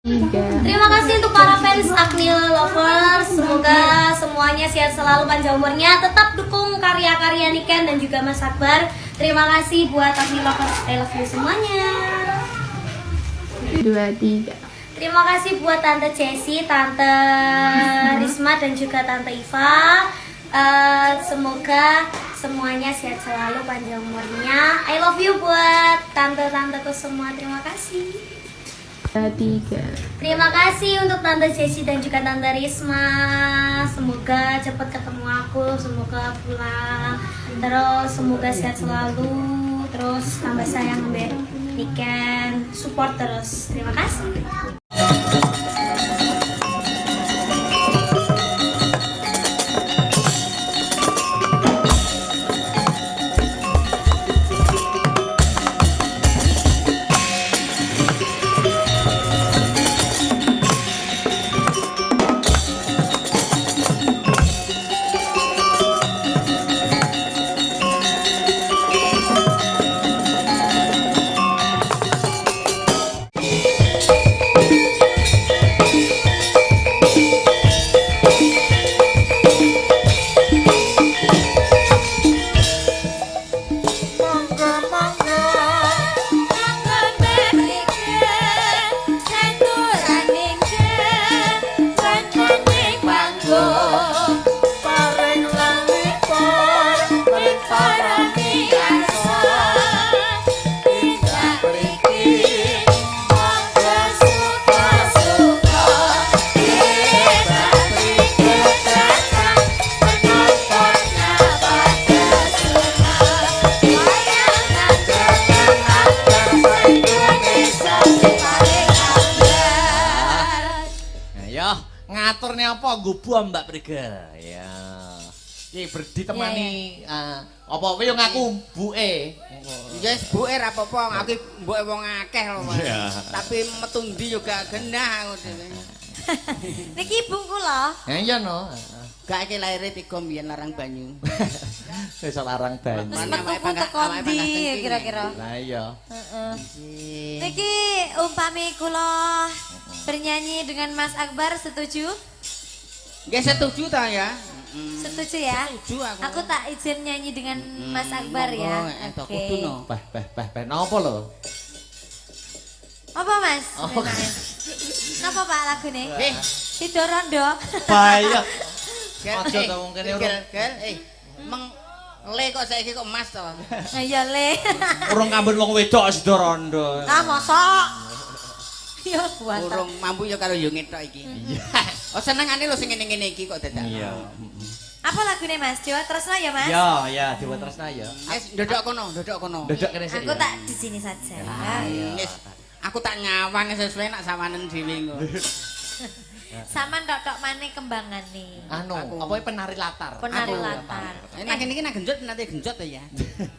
Terima kasih untuk para fans Agnil Lovers. Semoga semuanya sehat selalu, panjang umurnya. Tetap dukung karya-karya Niken dan juga Mas Akbar. Terima kasih buat Agnil Lovers. I love you semuanya. 2, 3. Terima kasih buat Tante Jessie, Tante Risma dan juga Tante Iva. Semoga semuanya sehat selalu, panjang umurnya. I love you buat tante-tanteku semua. Terima kasih. 3. Terima kasih untuk Tante Jessie dan juga Tante Risma. Semoga cepat ketemu aku, semoga pulang. Terus semoga sehat selalu. Terus tambah sayang Mbak Niken, support terus. Terima kasih. Ngaturne apa nggubuh Mbak Prigel ya. Iki ditemani apa kowe yo ngaku mbuke. Yes, buke ra apa-apa, aku mbuke wong akeh lho. Tapi metu ndi yo gak genah aku dhewe. Niki ibu kula. Ya iya no. Gak iki laire tiga mbiyen larang banyu. Wis larang banyu. Terus metu teko ndi kira-kira? Lah iya. Heeh. Niki umpami kula bernyanyi dengan Mas Akbar setuju? Nggih setuju ta ya? Setuju ya? Setuju aku. Aku tak izin nyanyi dengan Mas Akbar ya. Oke. Bah, napa lho? Apa Mas? Oh. Napa Pak lagune? Eh, Sido Rondo. Bahaya. Aja ta wong kene meng le kok saiki kok Mas to. Iya Le. Urung kambun wong wedok sida rondo. Ah mosok. Yo buat. Urung mampu ya karo yo ngetok iki. Iya. Oh senengane lho sing ngene-ngene iki kok dadak. Iya. Apa lagune Mas? Dewa Tresna ya Mas? Ya, Dewa Tresna ya. Wis ndodok kono, ndodok kono. Dodok kene sik. Aku tak di sini saja. Wis aku tak nyawang sesuai nak sawanen dhewe engko. Saman tok-tok maneh kembangane. Anu, apa penari latar? Penari latar. Nek kene iki nak genjot nanti genjot to ya.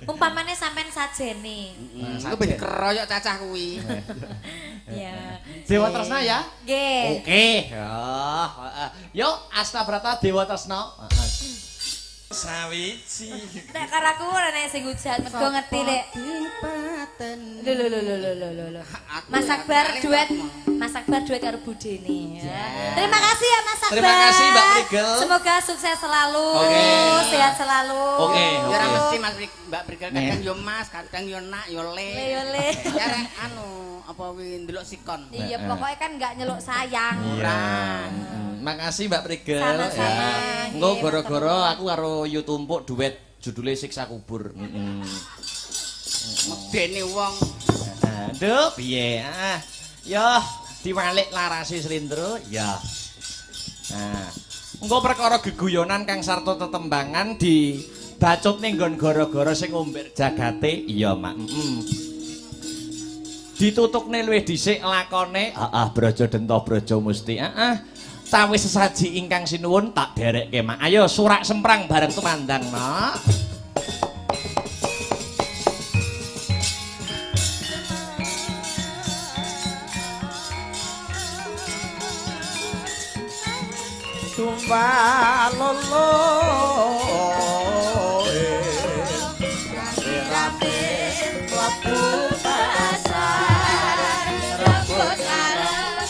Umpamane sampean sajene. Aku ben keroyok cacah kuwi. Ya. Dewa Tresna ya? Nggih. Oke. Yo, Asta Brata Dewa Tresna. Sawiji. Nek karo aku ora nek sing hujan mergo ngerti Lek. Lho. Mas Akbar duet. Mas Akbar duet karo Budene. Terima kasih ya Mas Akbar. Terima kasih Mbak Prigel. Semoga sukses selalu, sehat selalu. Oke. Ya ora mesti Mas Mbak Prigel kadang yo Mas, kadang yo Nak, yo Le. Le. Ya rek anu apa wi ndelok sikon. Iya, pokoknya kan enggak nyeluk sayang. Ora. Makasih Mbak Prigel. Sama-sama. Engko gara-gara aku karo Yu Tumpuk duet judulnya Siksa Kubur. Medene wong. Aduh, piye? Yo, diwalik larasi slindro, ya. Nah, engko perkara geguyonan kang sarta tetembangan dibacut ning nggon gara-gara sing ngomber jagate, iya Mak. Ditutukne luwih dhisik lakone, Braja Denta Braja Musti. Cawe sesaji ingkang sinuwun tak derekke Mak. Ayo surak semprang bareng tumandang, Mak. Tumbal lolo rame-rame mlebu pasar rebut arep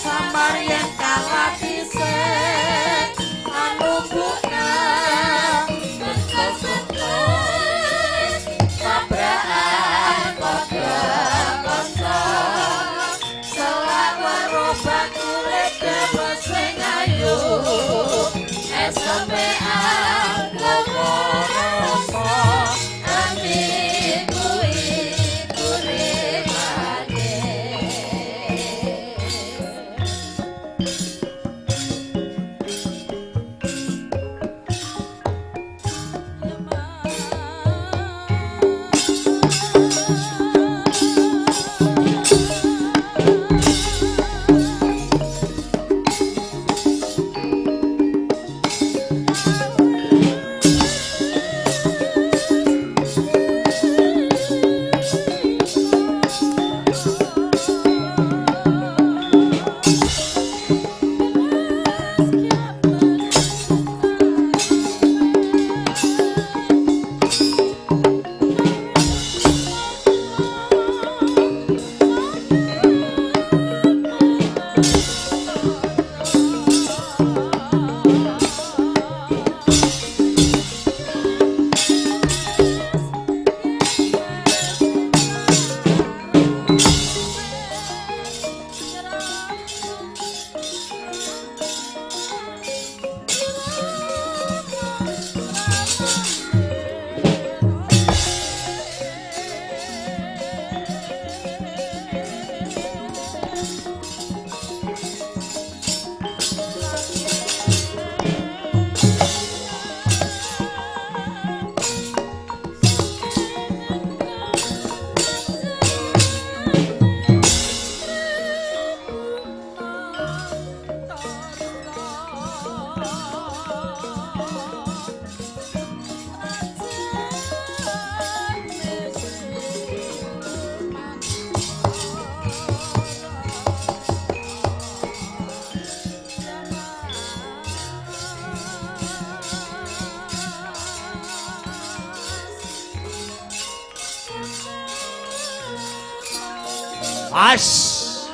As.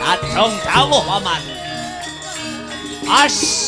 Adong dawuh paman. As.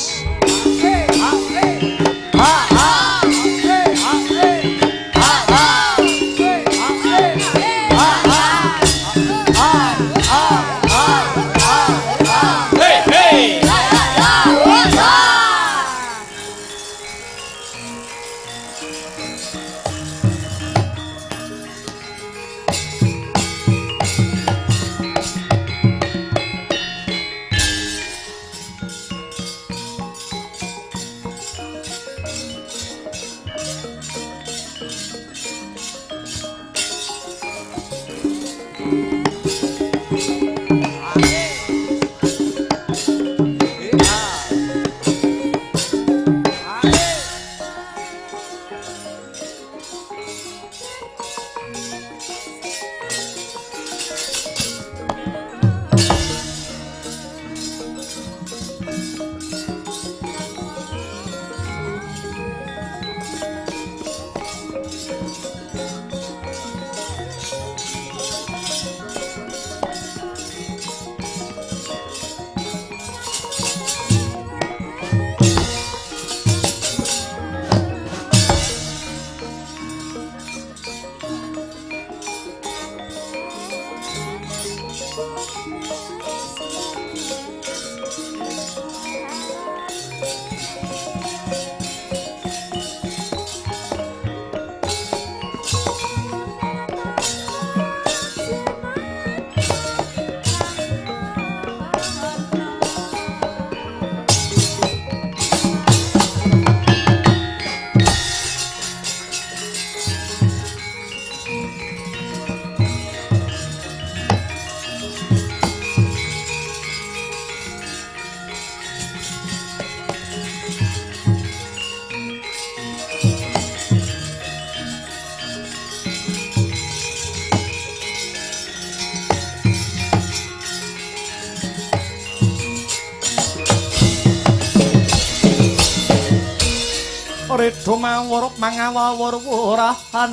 Redo mawur mangawur-wurahan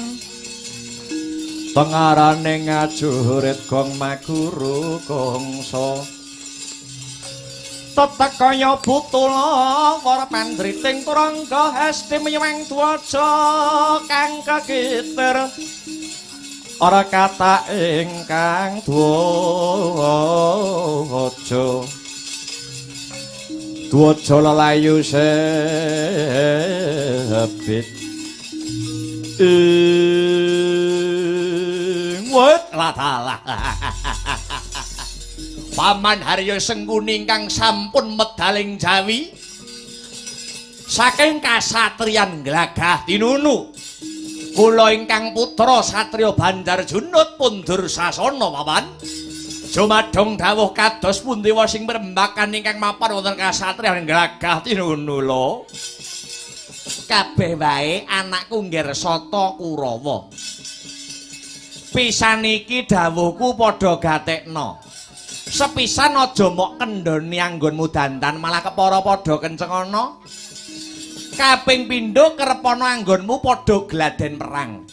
pengarane ngajurit gong maguru kongso tetek kaya butula para pandriting turangga esti miwang dwaja kang kegitir ora kata ingkang dwaja Dwaja lelayu sebit wet latalah Paman Harya Sengkuni ingkang sampun medaling Jawi saking kasatriyan Glagah Tinunu kula ingkang putra satriya Banjar Junut pundur sasana paman Jumadong dawuh kados pundi wa sing mrembakan ingkang mapan wonten kasatriyan Glagah Tinunu lho. Kabeh wae anakku Nggersata Kurawa. Pisan iki dawuhku padha gatekno. Sepisan aja mok kendhoni anggonmu dandan malah kepara padha kencengana. Kaping pindho kerepana anggonmu padha gladen perang.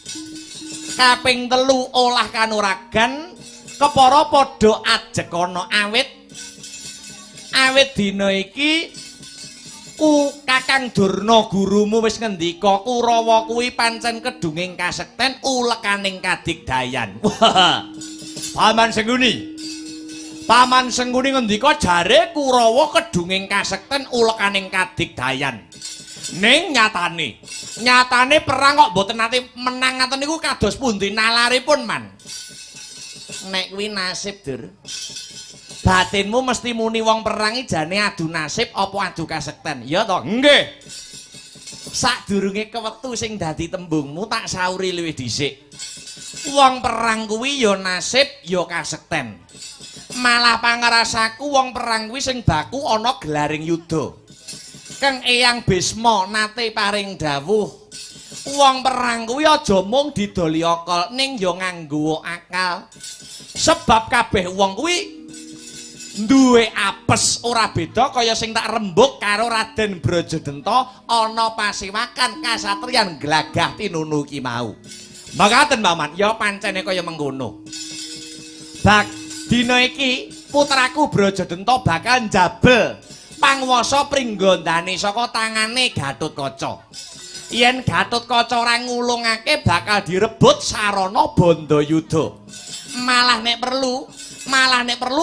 Kaping telu olah kanuragan kepara padha ajekana awit dina iki Kakang Durna gurumu wis ngendika Kurawa kuwi pancen kedunging kasekten ulekaning kadigdayan. Paman Sengguni. Paman Sengguni ngendika jare Kurawa kedunging kasekten ulekaning kadigdayan. Ning nyatane perang kok mboten nate menang ngaten niku kados pundi nalaripun, Man? Nek kuwi nasib, Dur. Batinmu mesti muni wong perang iki jane adu nasib apa adu kasekten. Ya to? Nggih. Sadurunge kewetu sing dadi tembungmu tak sauri luwih dhisik. Wong perang kuwi ya nasib ya kasekten. Malah pangarasaku wong perang kuwi sing baku ana gelaring yuda. Kang Eyang Bisma nate paring dawuh. Wong perang kuwi aja mung didoli akal ning ya nganggo akal. Sebab kabeh wong kuwi duwe apes ora beda kaya sing tak rembug karo Raden Brajadenta ana pasewakan kasatriyan Glagah Tinunu ki mau. Makaten Paman, ya pancene kaya mengkono. Bak dina iki putraku Brajadenta bakal njabel panguwasa Pringgondani saka tangane Gatotkaca. Yen Gatotkaca ora ngulungake bakal direbut sarana Bandayuda. Malah nek perlu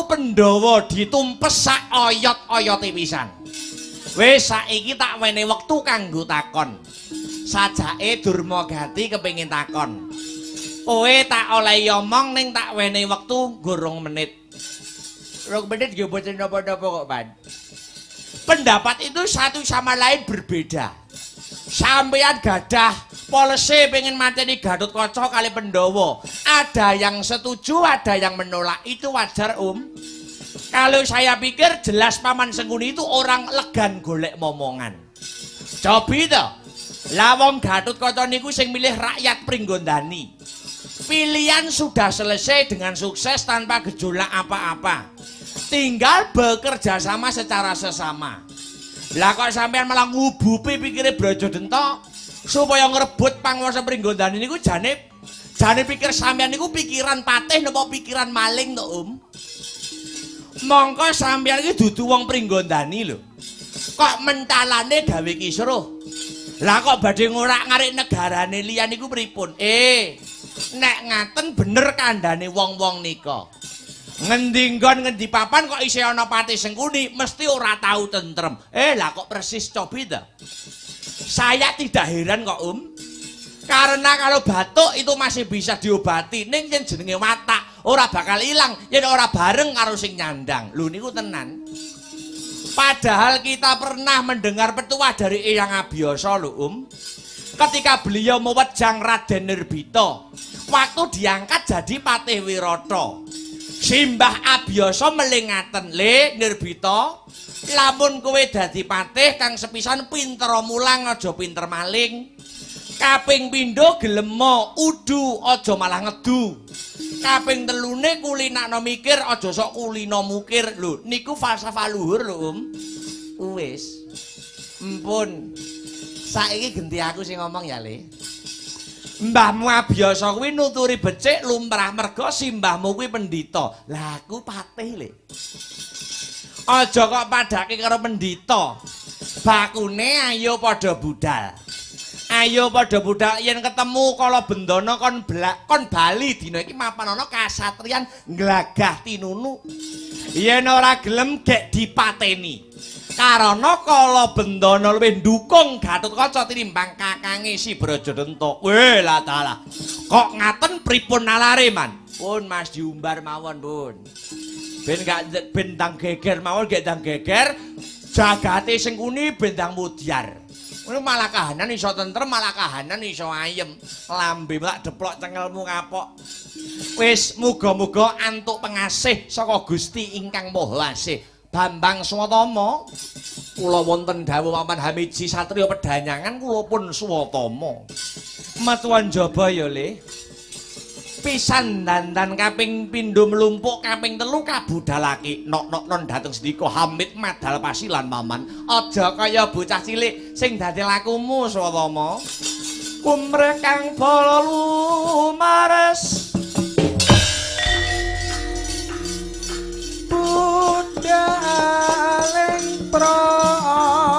Pandhawa ditumpes sak oyot-oyote pisan. Wis saiki tak wene wektu kanggo takon. Sajake Durmagati kepengin takon. Kowe tak olehi omong ning tak wene wektu nggo 2 menit. 2 menit nggih boten napa-napa kok, Pan. Pendapat itu satu sama lain berbeda. Sampeyan gadah polisi pengen mateni Gatotkaca kali Pandhawa. Ada yang setuju, ada yang menolak. Itu wajar, Kalau saya pikir jelas Paman Sengguni itu orang legan golek momongan. Cobi to. Lah wong Gatotkaca niku sing milih rakyat Pringgondani. Pilihan sudah selesai dengan sukses tanpa gejolak apa-apa. Tinggal bekerja sama secara sesama. Lah kok sampean malah ngubupi pikire Brajadenta supaya ngrebut panguwasa Pringgondani niku jane pikir sampean niku pikiran patih napa pikiran maling to, Mongko sampean iki dudu wong Pringgondani lho. Kok mentalane gawe kisruh. Lah kok badhe ngorak-ngarik negarane liyan niku pripun? Nek ngaten bener kandhane wong-wong nika. Ngendi nggon ngendi papan kok isih ana Pati Sengguni mesti ora tahu tentrem. Lah kok persis cobi ta. Saya tidak heran kok, Karena kalau batuk itu masih bisa diobati. Ning yen jenenge watak ora bakal ilang yen ora bareng karo sing nyandang. Lho niku tenan. Padahal kita pernah mendengar petuah dari Eyang Abiyasa lho, Ketika beliau mewejang Raden Nirbita, waktu diangkat jadi Patih Wirata. Simbah Abiyasa melingaten, "Le Nirbita, lamun kowe dadi patih kang sepisan pinter mulang aja pinter maling. Kaping pindho gelem udu aja malah ngedu. Kaping telune kulinakno mikir aja sok kulina mukir." Lho, niku falsafah luhur lho, Wis. Empun. Saiki genti aku sing ngomong ya, Le. Mbahmu Abiyasa kuwi nuturi becik lumrah merga simbahmu kuwi pendhita. Lah aku patih, Le. Aja kok padake karo pendhita. Bakune ayo padha budal. Ayo padha budal yen ketemu kala bendana kon bali dina iki mapan ana kasatriyan Glagah Tinunu. Yen ora gelem gek dipateni. Karana kala bendana luwih ndukung Gatotkaca tinimbang kakange si Brajadenta. Weh lah dalah. Kok ngaten pripun nalare, Man? Pun Mas diumbar mawon, Pun. Ben ndang geger mawon, gek ndang geger. Jagate Sengguni bendang mudyar. Ngono malah kahanan iso tentrem, malah kahanan iso ayem. Lambe lak deplok cengelmu kapok. Wis muga-muga antuk pengasih saka Gusti ingkang Maha Asih. Bambang Swatama, kula wonten dawuh Paman Hamiji satriya pedhanyangan kula pun swatama. Matuan jaba ya, Le. pisan dandan kaping pindho mlumpuk kaping telu kabudalake nok-nok non dateng sedika Hamid madal pasilan Maman aja kaya bocah cilik sing dadi lakumu Swatama umreh kang bala lumares budhaling prawadya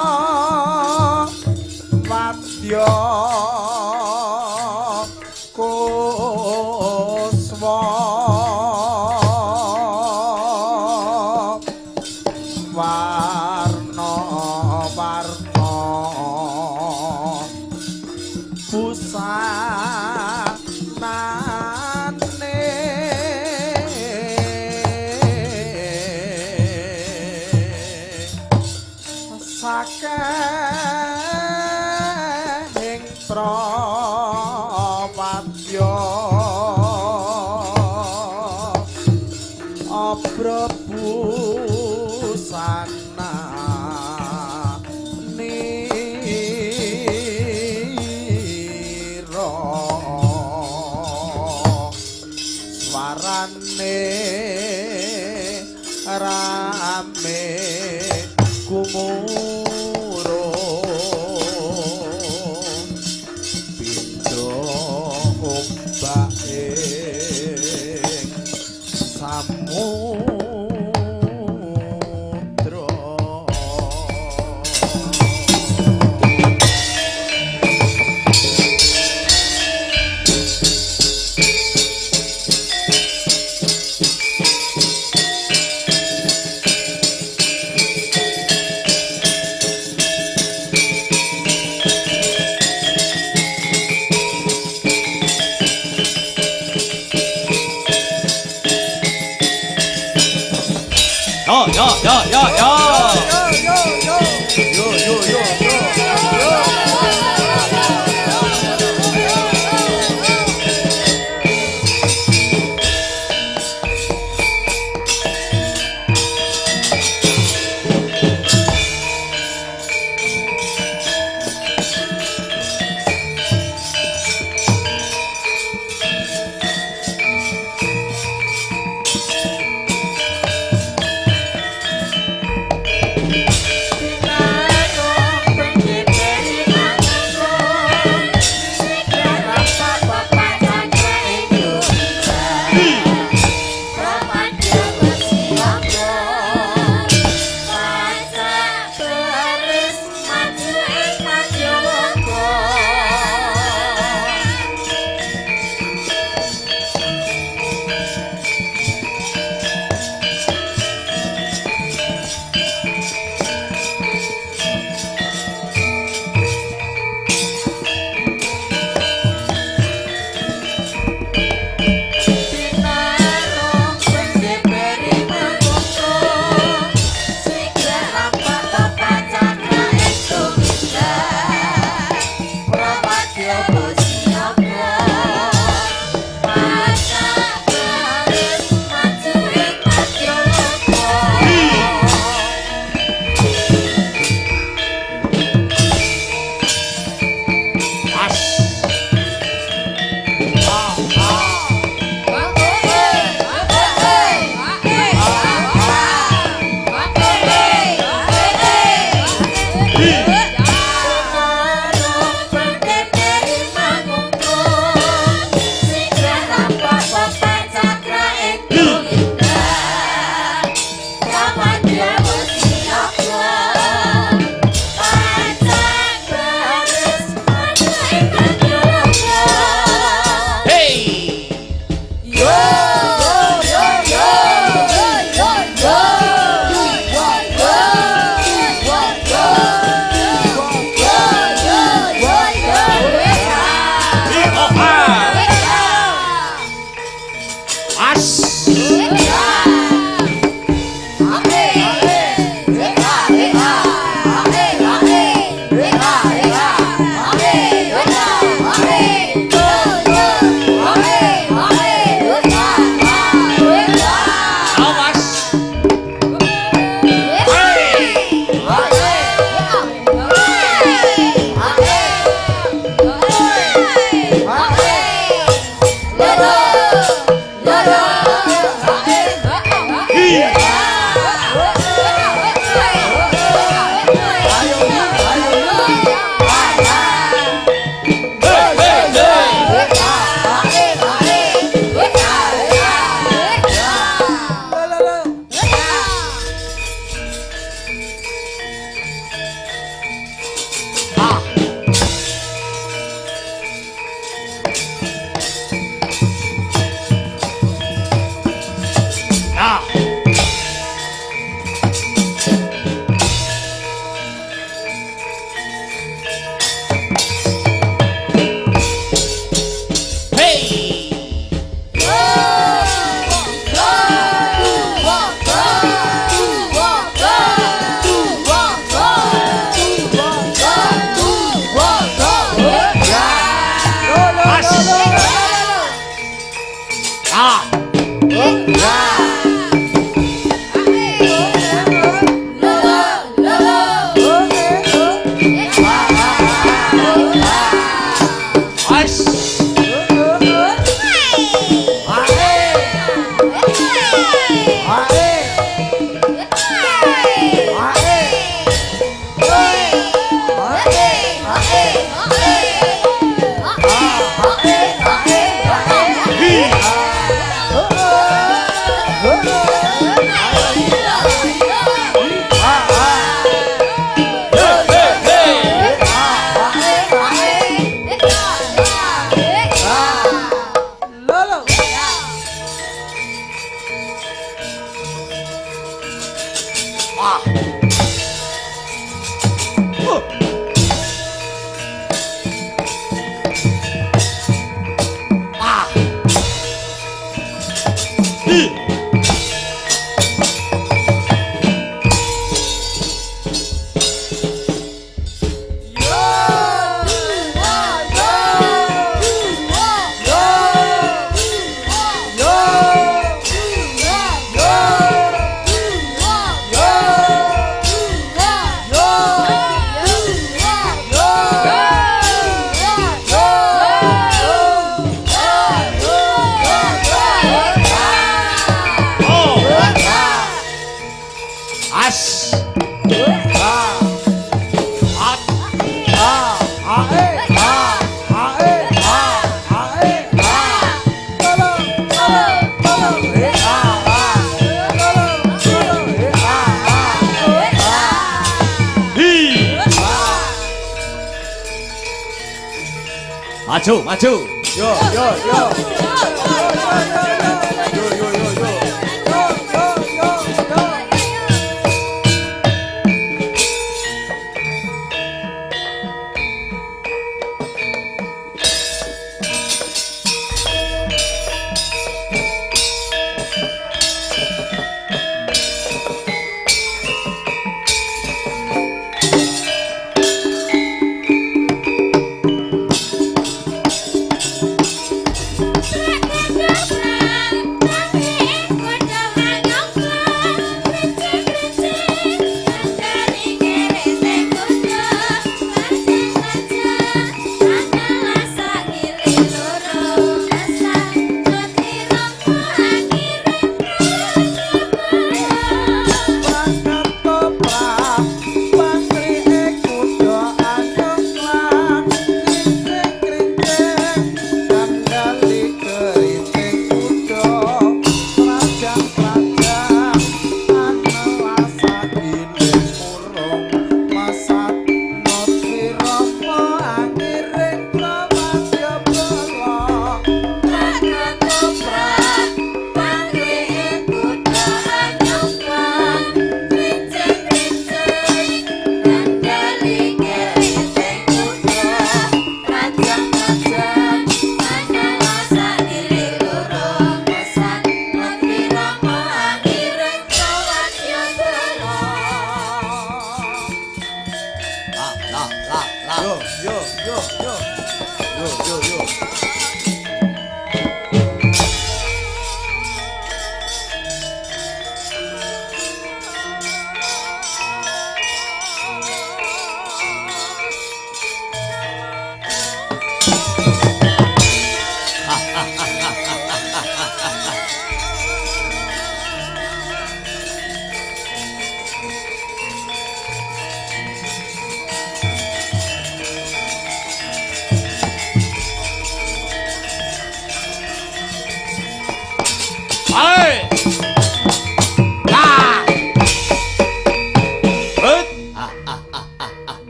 Ah. Ah. Maju, maju. Yo, yo, yo. Yo, yo, yo, yo.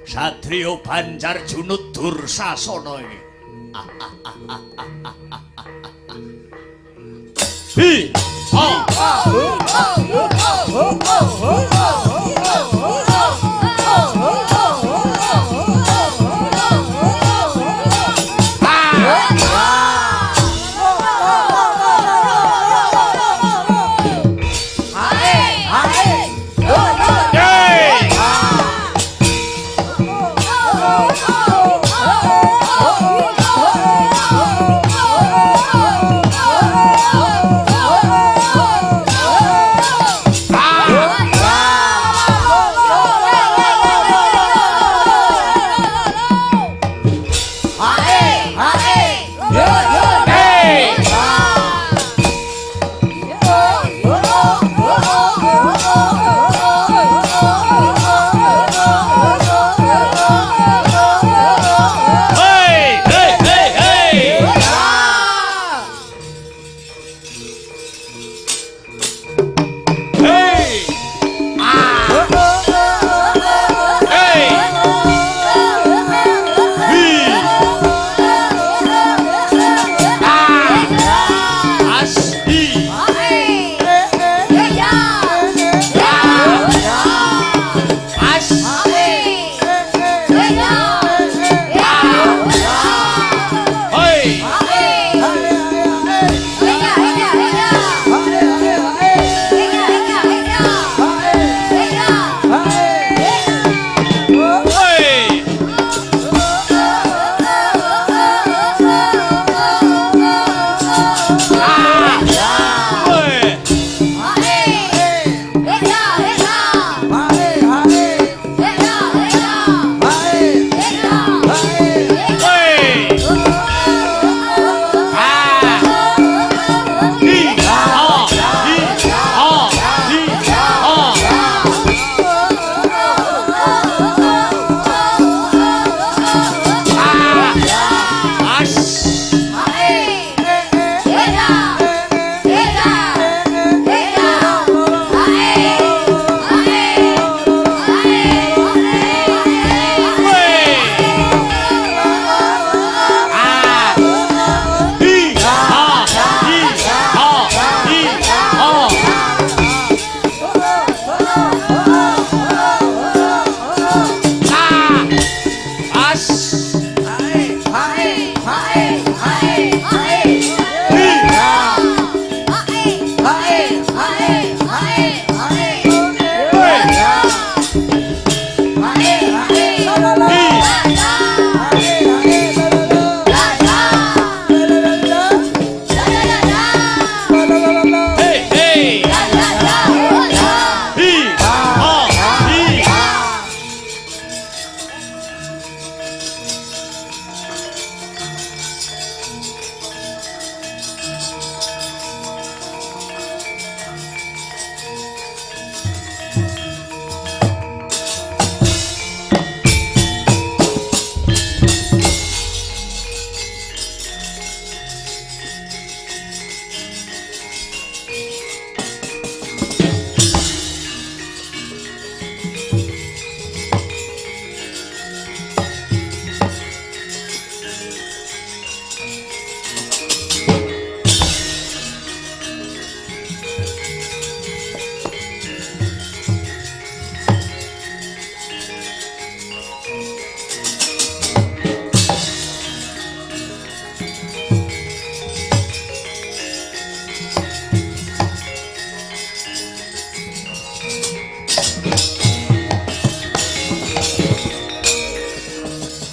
Satrio Banjar Junut Dursasana iki. Hi.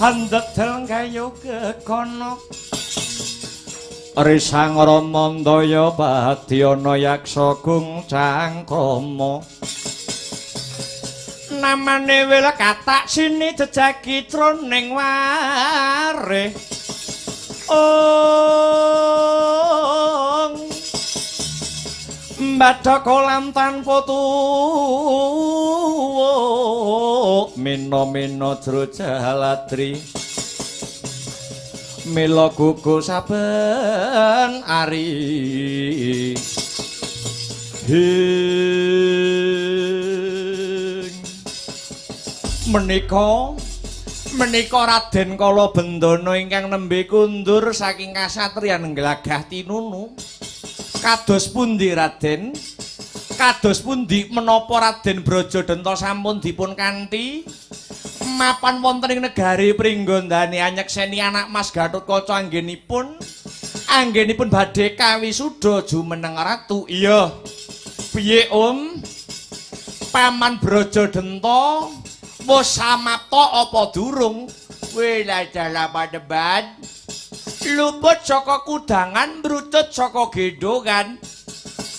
handedel gayoga kono risang ramandaya badyana yaksa gung cangkama namane wil katak sini jejagi troning wareh mbadha kolam tanpa tuwuk mina-mina Drojaladri mila gugu saben ari menika Raden Kala Bendana ingkang nembe kundur saking kasatriyan Glagah Tinunu kados pundi Raden? Kados pundi menapa Raden Brajadanta sampun dipun kanthi mapan wonten ing negari Pringgondani anyekseni anak Mas Gatotkaca anggenipun badhe kawisuda jumeneng ratu. Iya. Piye Om? Paman Brajadanta wis samapta apa durung? Wela dalah padeban. Luput saka kudangan mrucut saka gendongan.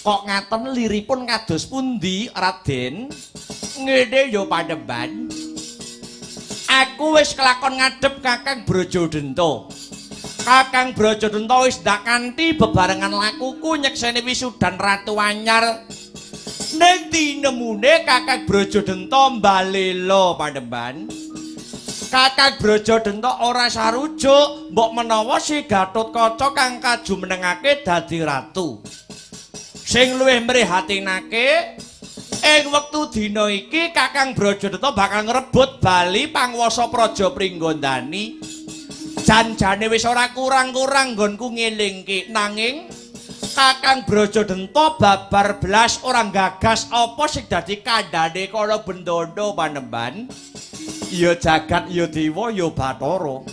Kok ngaten liripun kados pundi Raden? Ngene ya padeban. Aku wis kelakon ngadhep Kakang Brajadanta. Kakang Brajadanta wis ndak kanthi bebarengan lakuku nyekseni wisudan Ratu Anyar. Ning tinemune Kakang Brajadanta mbalela padeban. Kakang Brajadanta ora sarujuk mbok menawa si Gatotkaca kang kajumenengake dadi ratu. Sing luwih mrihatinake ing wektu dina iki Kakang Brajadanta bakal ngrebut bali panguwasa Praja Pringgondani. Janjane wis ora kurang-kurang nggonku ngelingke nanging Kakang Brajadanta babar blas ora gagas apa sing dadi kandhane Kala Bendana panemban. Ya jagat ya dewa ya Bathara.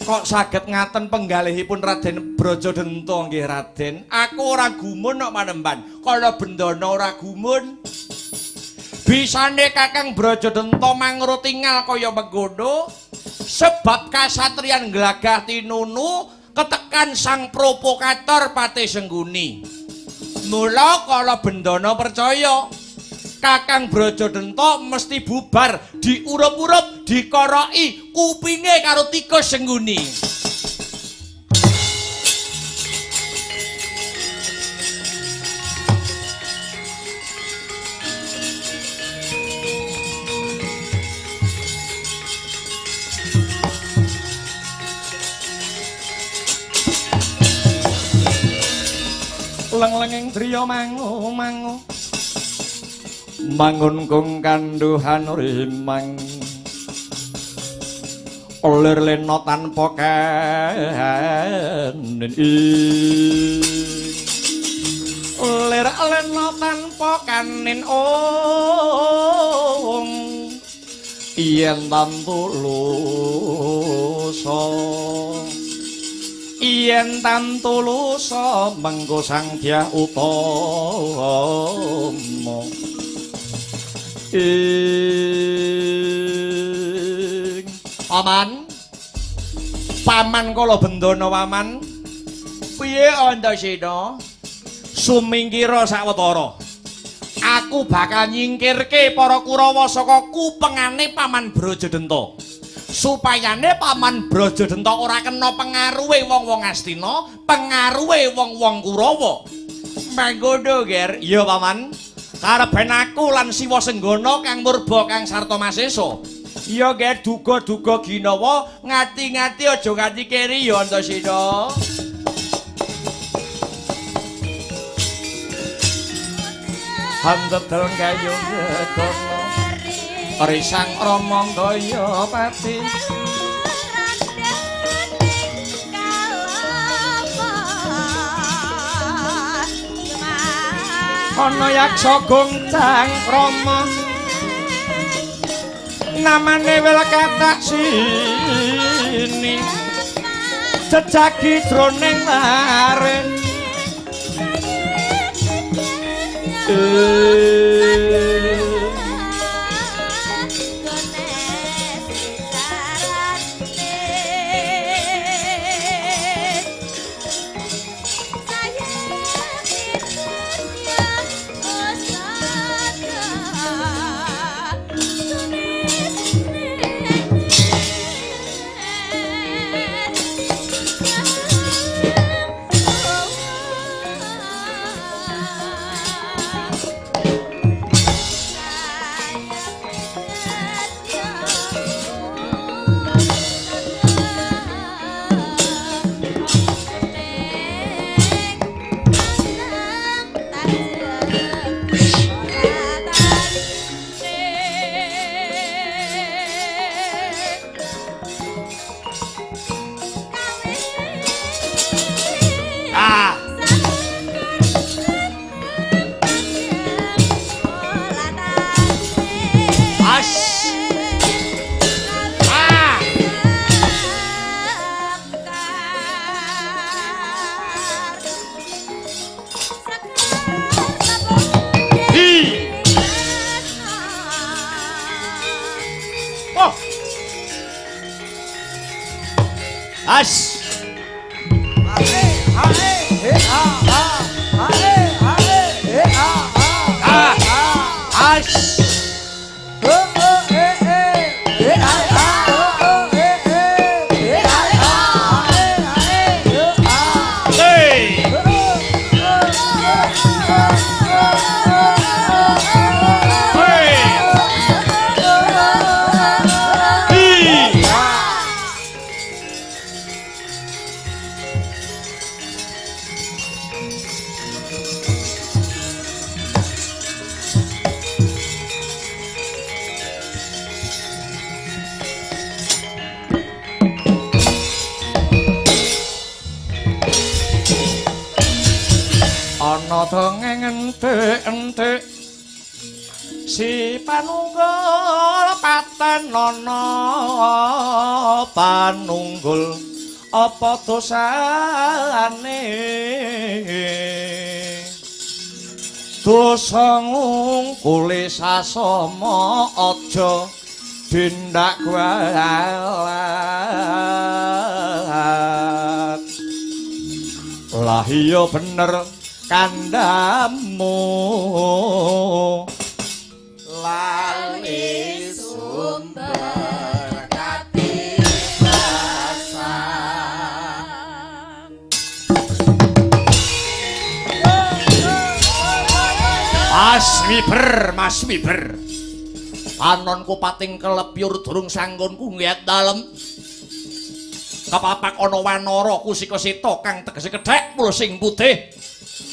Kok saged ngaten penggalihipun Raden Brajadanta nggih Raden? Aku ora gumun kok panemban. Kala Bendana ora gumun. Bisane Kakang Brajadanta mangrutingal kaya mengkono sebab kasatriyan Glagah Tinunu ketekan sang provokator Patih Sengguni. Mula Kala Bendana percaya Kakang Brajadanta mesti bubar, diurup-urup, dikoroki kupinge karo tikus Sengguni. Leng-lenging driya mangu-mangu mangun kung kanduhan rimang olir lena tanpa kanen olir lena tanpa kanen yen tantulusa mengko sang Dyah Utama Paman Kala Bendana Waman. Piye Antasena? Sumingkira sawetara. Aku bakal nyingkirke para Kurawa saka kupengane Paman Brajadanta. Supayane Paman Brajadanta ora kena pengaruhe wong-wong Astina, pengaruhe wong-wong Kurawa. Mangkono, Ger. Iya, Paman. Kareben aku lan Siwa Senggana kang murba kang sarta masesa. Iya, Ger, duga-duga ginawa, ngati-ngati aja nganti keri ya Antasena. Handedel gayung kono risang Ramandaya pati ana yaksa goncang Rama namane wel katak sini jejagi jroning laren As. Ah. Hi. Oh. As. Ana dongeng enthek-enthek si panunggul paten ana panunggul apa dosane dosa ngungkuli sasama aja dindak kualat lah iya bener kandamu lali sumber katibasan Mas Miber anonku pating kelepyur durung sanggonku ngeliat dalem kepapak ana wanara kusika-sita kang tegese kedhek mula sing putih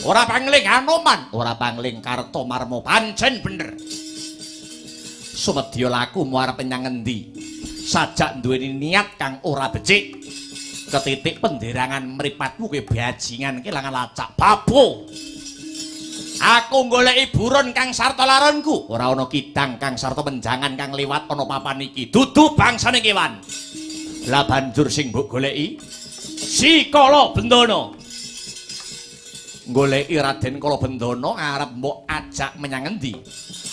ora pangling Anoman, ora pangling Kartomarma pancen bener. Sumedya lakumu arep menyang endi? Sajak duweni niat kang ora becik. Ketitik penderangan mripatmu kowe bajingan kelangan lacak babo. Aku goleki buron kang sarta laronku, ora ana kidang kang sarta menjangan kang liwat ana papan iki. Dudu bangsane kewan. Lah banjur sing mbok goleki Sikala Bendana. Goleki Raden Kala Bendana arep mbok ajak menyang endi?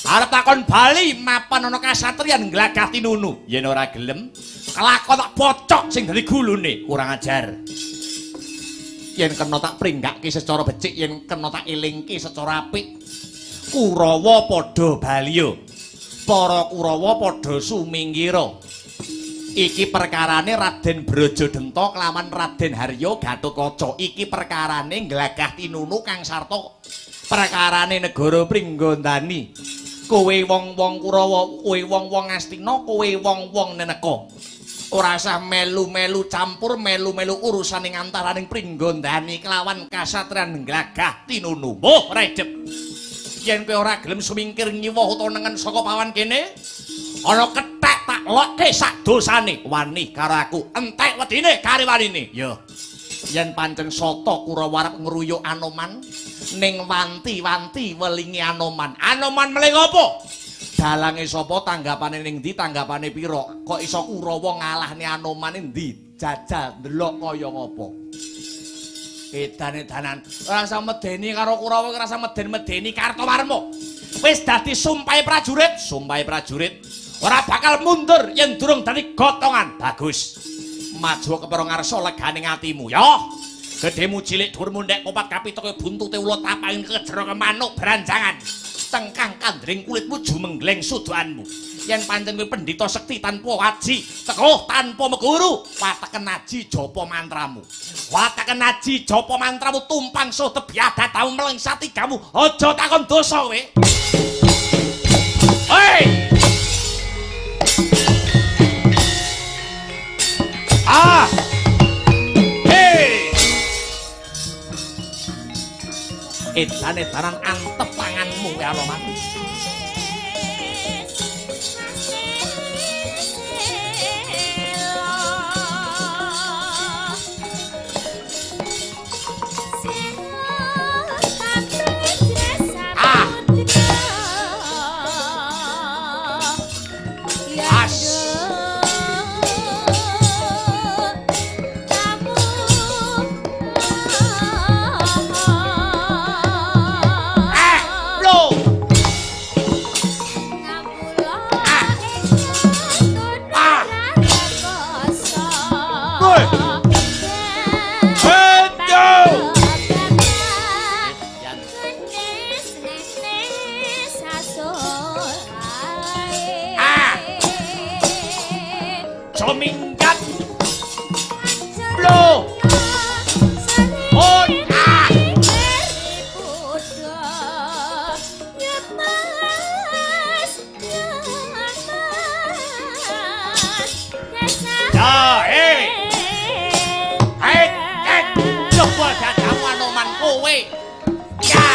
Arep takon bali mapan ana kasatriyan Glagah Tinunu. Yen ora gelem, kelakon tak pocok sing dadi gulune, kurang ajar. Yen kena tak pringgake secara becik, yen kena tak elingke secara apik. Kurawa padha baliya. Para Kurawa padha sumingkira. Iki perkarane Raden Brajadenta kelawan Raden Harya Gatotkaca. Iki perkarane Glagah Tinunu kang sarta perkarane negara Pringgandani. Kowe wong-wong Kurawa, kowe wong-wong Astina, kowe wong-wong Neneka. Ora usah melu-melu campur, melu-melu urusan ing antaraning Pringgandani kelawan kasatriyan Glagah Tinunu. Mbah redep. Yen kowe ora gelem sumingkir nyiwah utawa nengen saka pawan kene, ana kethek tak lokke sak dosane wani karo aku entek wedine kariwanine. Yo yen pancen sata Kurawa arep ngruyuk Anoman ning wanti-wanti welingi Anoman. Anoman meling apa? Dalange sapa, tanggapane ning ndi, tanggapane pira? Kok iso Kurawa ngalahne Anoman endi? Jajal ndelok kaya ngapa. Edan-edanan ora usah medeni karo Kurawa, ora usah meden-medeni Kartomarma. Wis dadi sumpahe prajurit, sumpahe prajurit. Ora bakal mundur yen durung dadi gotongan. Bagus. Maju kepara ngarsa leganing atimu, ya. Gedhemu cilik dhuwurmu ndek kopat kapita kaya buntute ula tapangin kejero manuk beranjangan. Tengkang kandring kulitmu jumenggleng sudoanmu. Yen pancen kowe pendhita sekti tanpa waji, teguh tanpa meguru, wateken aji japa mantramu. Wateken aji japa mantramu tumpang so tebiadatamu melengsati gamu. Aja takon dosa kowe. Hei! Ah! Hei! Edan-edanan antep tanganmu ya Roman. do minggat. Blo. Oh, ah. Ya, coba dadamu Anoman kowe. Ya.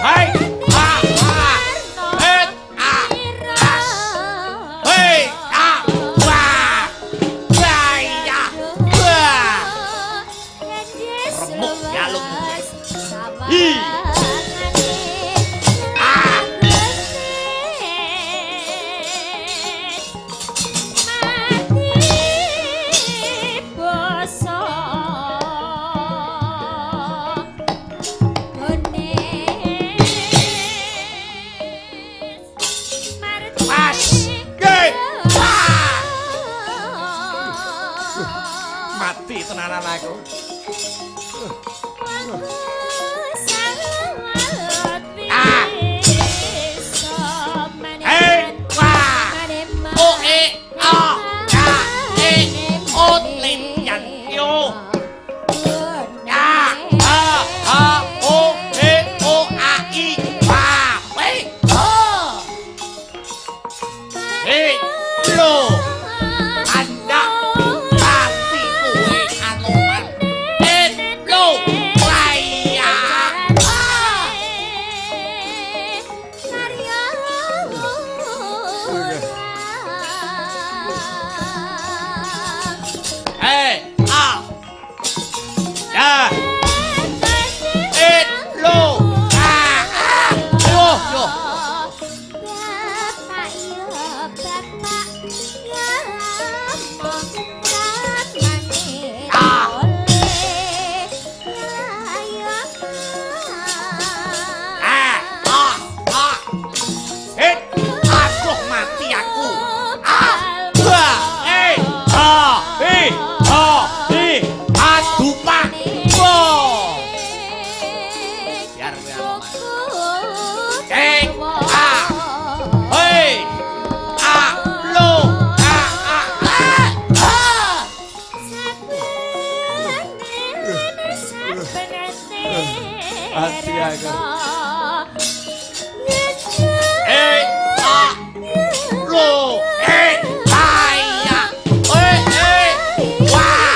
Hai, ah, ah. Hei, ah, wah. Wah, ya. Wah. Remuk nyaluk. Hi. Ah. Mati tenanan aku. Ah. Hei, wah. O e a ya e o lin yan yo. Ya a o e o a i wah. Hei. Oh. Hei, lo. Anda pasti kowe Anoman. Lo. Waya. Hei, ah. Ya. Lo. Ah. Yo, yo. Aduh mati aku. Aduh pak. Biar lo. Hati aku. Lo. Ayah. Wah.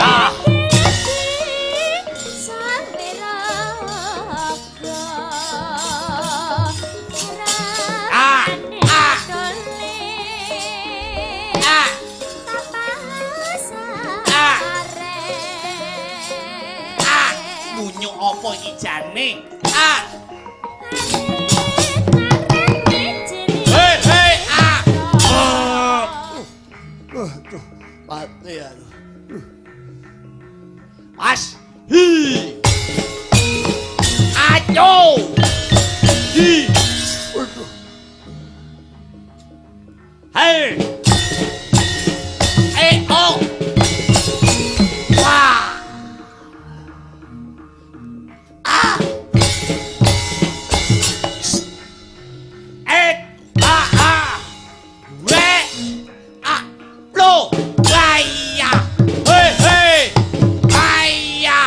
Ah. Munyuk apa iki jane? Hei, Mati aku. Pas. Hi. Ayo. Hi. Hei. Oh. Wah. Lo. Waya. Hei. Waya.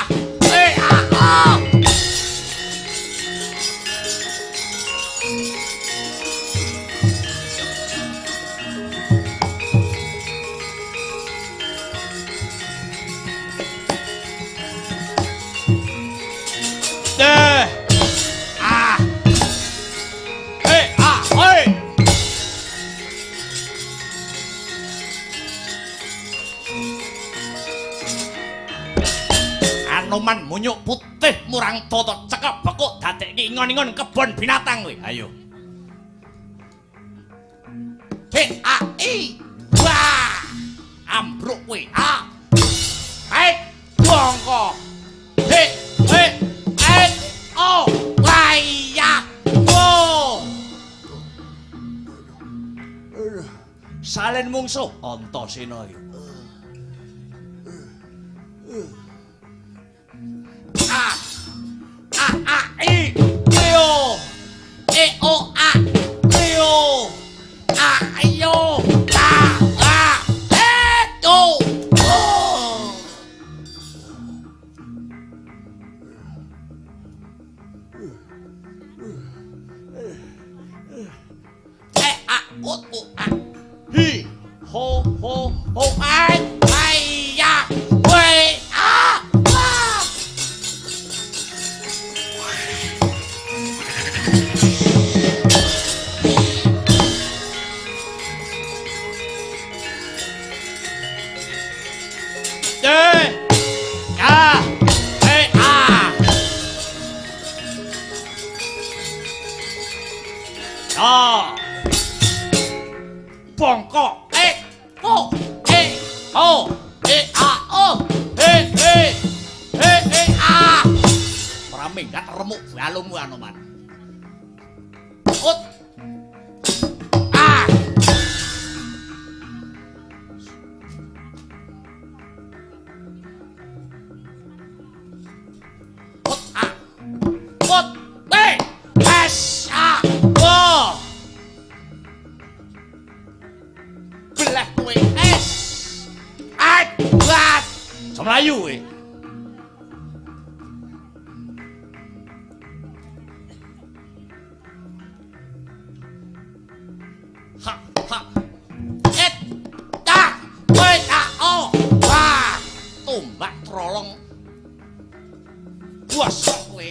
Anoman munyuk putih murang toto cekap bekuk dadekke ingon-ingon kebon binatang kowe. Ayo. I wah. Ambruk kowe. Bongko. Oh, waya. Wo. Salen mungsuh Antasena iki. I yo Hi ho ho ho ai ai ya wei ah ah. Bongkok ko o a o a ora minggat remuk balungmu anoman ut a ut a ut b s a o belah kowe es buat Melayu kowe ha ha et ta kowe ta o wah tombak trolong bosok kowe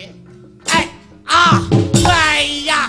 bahaya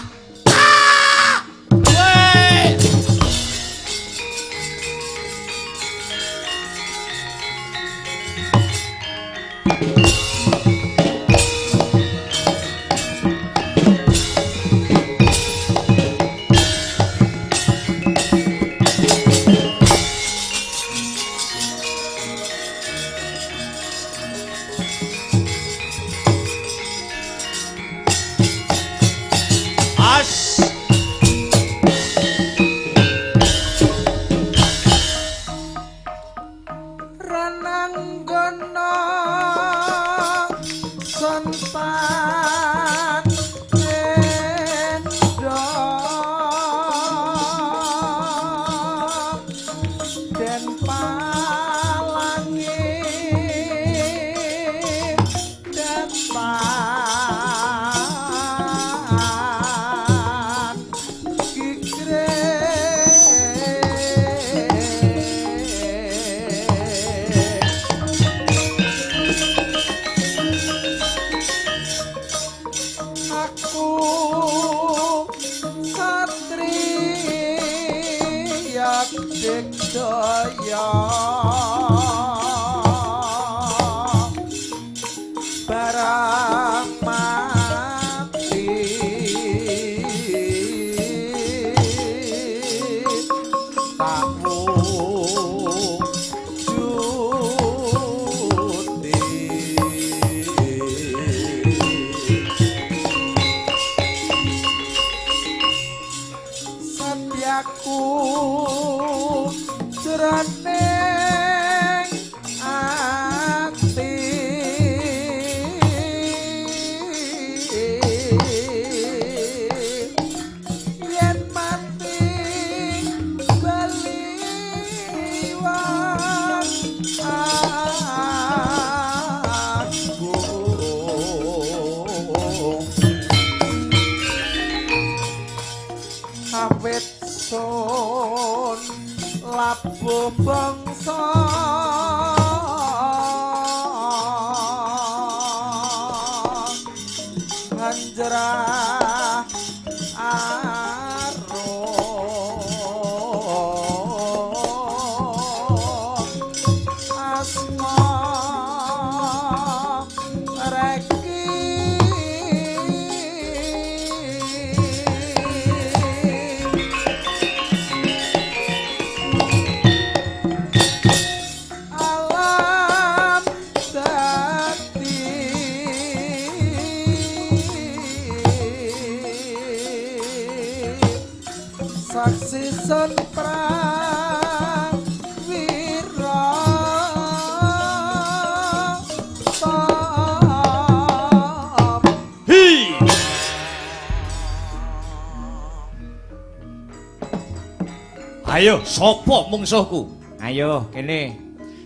Ayo, sapa mungsuhku? Ayo, kene.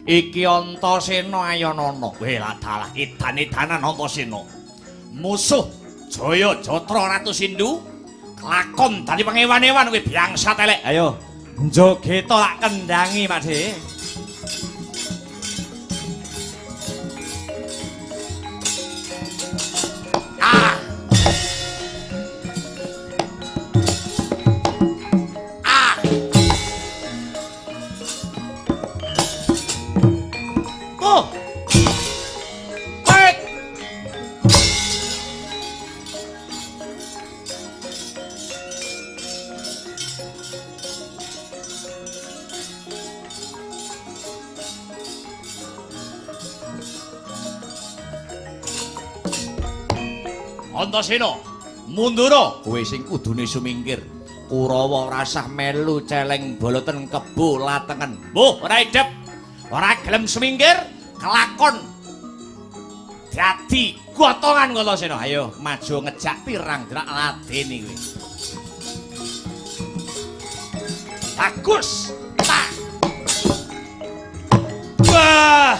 Iki Antasena Ayanana. Weh, dalah edan-edanan Antasena. Musuh Jaya Jatra Ratu Sindhu lakon dadi pengewan-ewan kowe bangsat elek. Ayo. Joget tak kendangi, Pakde. Ah. Ah. Oh. Wait. Antasena, mundura kowe sing kudune sumingkir. Kurawa ora usah melu celeng boloten kebo latengen. Mbuh, ora idep. Ora gelem sumingkir, kelakon. Dadi gotongan Antasena. Ayo maju ngejak pirang gerak ladeni kowe. Bagus. Tak. Wah. Ah.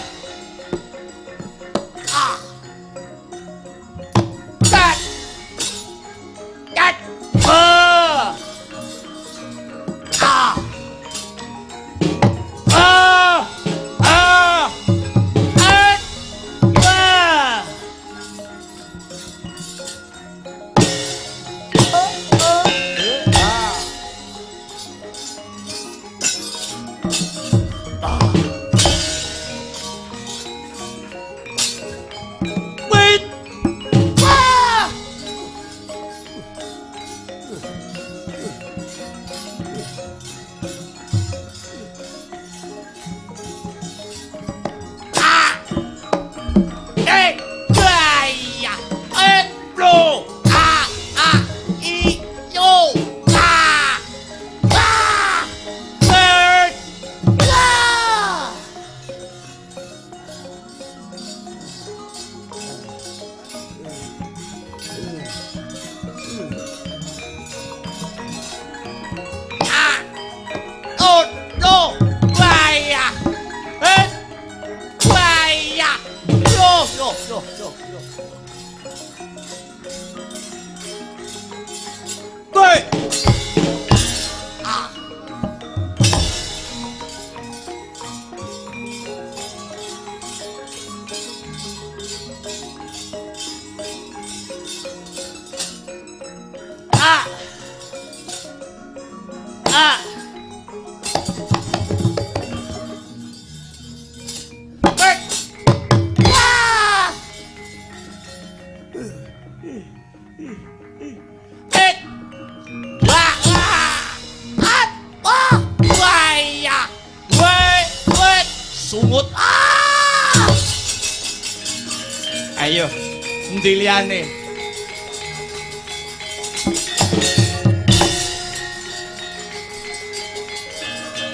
Sungut. Ayo, endi liyane?